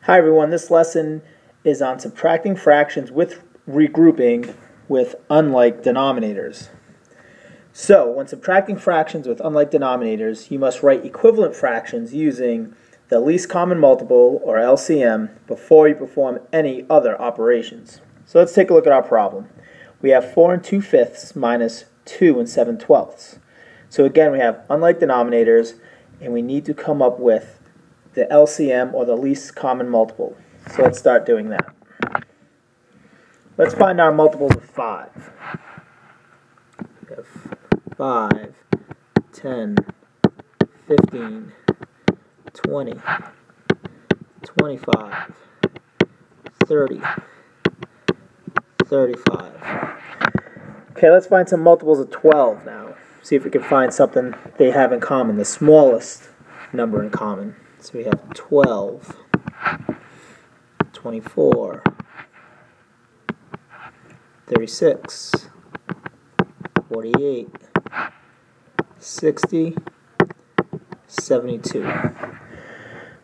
Hi everyone, this lesson is on subtracting fractions with regrouping with unlike denominators. So, when subtracting fractions with unlike denominators, you must write equivalent fractions using the least common multiple, or LCM, before you perform any other operations. So let's take a look at our problem. We have 4 2/5 minus 2 7/12. So again, we have unlike denominators, and we need to come up with the LCM, or the least common multiple. So let's start doing that. Let's find our multiples of 5. We have 5, 10, 15, 20, 25, 30, 35. Okay, let's find some multiples of 12 now. See if we can find something they have in common, the smallest number in common. So we have 12, 24, 36, 48, 60, 72.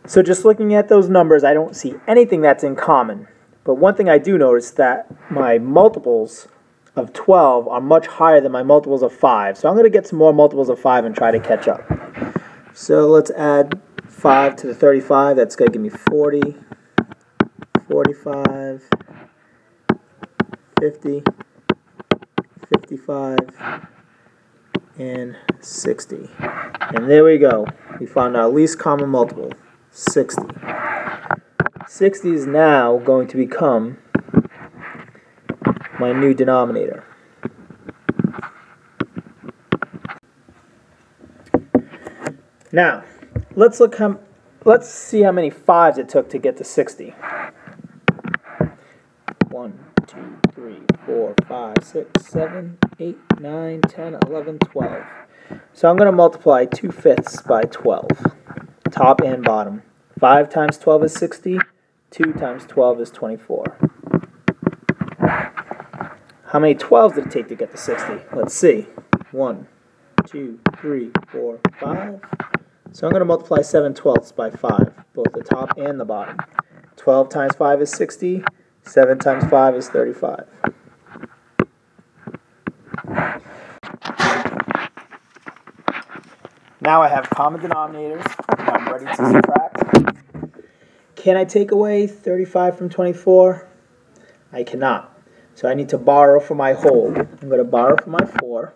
So just looking at those numbers, I don't see anything that's in common. But one thing I do notice that my multiples of 12 are much higher than my multiples of 5. So I'm going to get some more multiples of 5 and try to catch up. So let's add 5 to the 35, that's going to give me 40, 45, 50, 55, and 60. And there we go. We found our least common multiple, 60. 60 is now going to become my new denominator. Now, let's see how many 5s it took to get to 60. 1, 2, 3, 4, 5, 6, 7, 8, 9, 10, 11, 12. So I'm going to multiply 2/5 by 12, top and bottom. 5 times 12 is 60. 2 times 12 is 24. How many 12s did it take to get to 60? Let's see. 1, 2, 3, 4, 5. So I'm going to multiply 7/12 by 5, both the top and the bottom. 12 times 5 is 60. 7 times 5 is 35. Now I have common denominators, and I'm ready to subtract. Can I take away 35 from 24? I cannot. So I need to borrow for my whole. I'm going to borrow for my 4.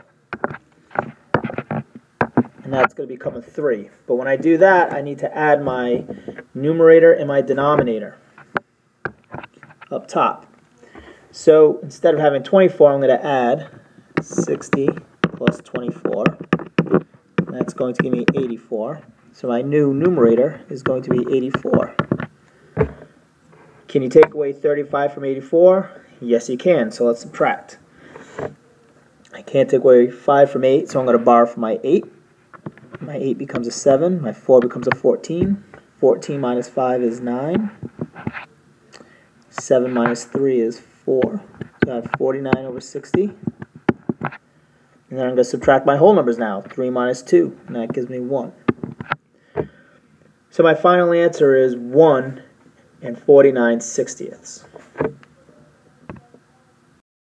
And that's going to become a 3. But when I do that, I need to add my numerator and my denominator up top. So instead of having 24, I'm going to add 60 plus 24. And that's going to give me 84. So my new numerator is going to be 84. Can you take away 35 from 84? Yes, you can. So let's subtract. I can't take away 5 from 8, so I'm going to borrow from my 8. My 8 becomes a 7. My 4 becomes a 14. 14 minus 5 is 9. 7 minus 3 is 4. So I have 49 over 60. And then I'm going to subtract my whole numbers now. 3 minus 2. And that gives me 1. So my final answer is 1 and 49/60.